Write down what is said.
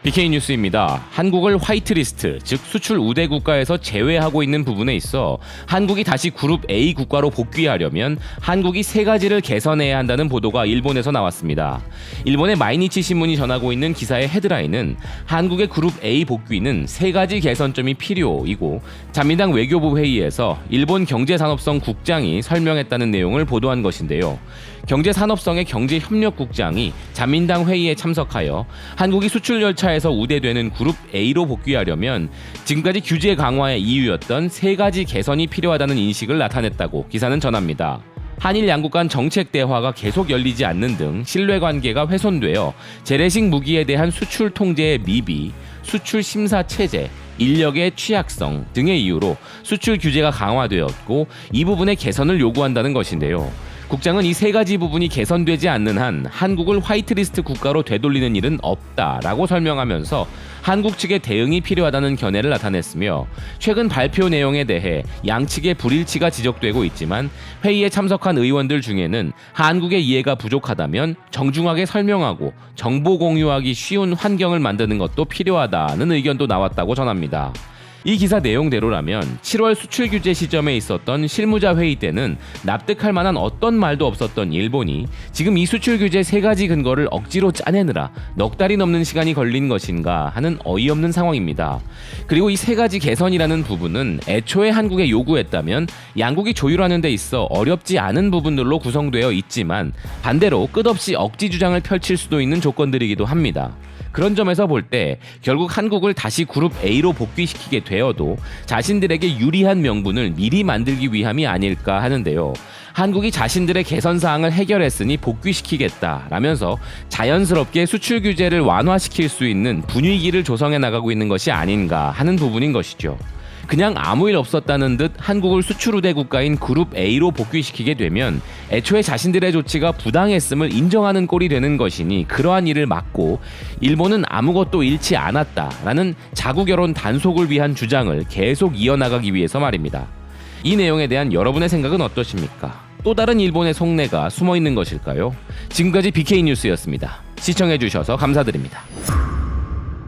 BK 뉴스입니다. 한국을 화이트리스트, 즉 수출 우대 국가에서 제외하고 있는 부분에 있어 한국이 다시 그룹 A 국가로 복귀하려면 한국이 세 가지를 개선해야 한다는 보도가 일본에서 나왔습니다. 일본의 마이니치 신문이 전하고 있는 기사의 헤드라인은 한국의 그룹 A 복귀는 세 가지 개선점이 필요이고 자민당 외교부 회의에서 일본 경제산업성 국장이 설명했다는 내용을 보도한 것인데요. 경제산업성의 경제협력국장이 자민당 회의에 참석하여 한국이 수출 열차에서 우대되는 그룹 A로 복귀하려면 지금까지 규제 강화의 이유였던 세 가지 개선이 필요하다는 인식을 나타냈다고 기사는 전합니다. 한일 양국 간 정책 대화가 계속 열리지 않는 등 신뢰관계가 훼손되어 재래식 무기에 대한 수출 통제의 미비, 수출 심사 체제, 인력의 취약성 등의 이유로 수출 규제가 강화되었고 이 부분의 개선을 요구한다는 것인데요. 국장은 이 세 가지 부분이 개선되지 않는 한 한국을 화이트리스트 국가로 되돌리는 일은 없다라고 설명하면서 한국 측의 대응이 필요하다는 견해를 나타냈으며 최근 발표 내용에 대해 양측의 불일치가 지적되고 있지만 회의에 참석한 의원들 중에는 한국의 이해가 부족하다면 정중하게 설명하고 정보 공유하기 쉬운 환경을 만드는 것도 필요하다는 의견도 나왔다고 전합니다. 이 기사 내용대로라면 7월 수출 규제 시점에 있었던 실무자 회의 때는 납득할 만한 어떤 말도 없었던 일본이 지금 이 수출 규제 세 가지 근거를 억지로 짜내느라 넉 달이 넘는 시간이 걸린 것인가 하는 어이없는 상황입니다. 그리고 이 세 가지 개선이라는 부분은 애초에 한국에 요구했다면 양국이 조율하는 데 있어 어렵지 않은 부분들로 구성되어 있지만 반대로 끝없이 억지 주장을 펼칠 수도 있는 조건들이기도 합니다. 그런 점에서 볼 때 결국 한국을 다시 그룹 A로 복귀시키게 되어도 자신들에게 유리한 명분을 미리 만들기 위함이 아닐까 하는데요. 한국이 자신들의 개선 사항을 해결했으니 복귀시키겠다라면서 자연스럽게 수출 규제를 완화시킬 수 있는 분위기를 조성해 나가고 있는 것이 아닌가 하는 부분인 것이죠. 그냥 아무 일 없었다는 듯 한국을 수출 우대 국가인 그룹 A로 복귀시키게 되면 애초에 자신들의 조치가 부당했음을 인정하는 꼴이 되는 것이니 그러한 일을 막고 일본은 아무것도 잃지 않았다라는 자국여론 단속을 위한 주장을 계속 이어나가기 위해서 말입니다. 이 내용에 대한 여러분의 생각은 어떠십니까? 또 다른 일본의 속내가 숨어있는 것일까요? 지금까지 BK 뉴스였습니다. 시청해주셔서 감사드립니다.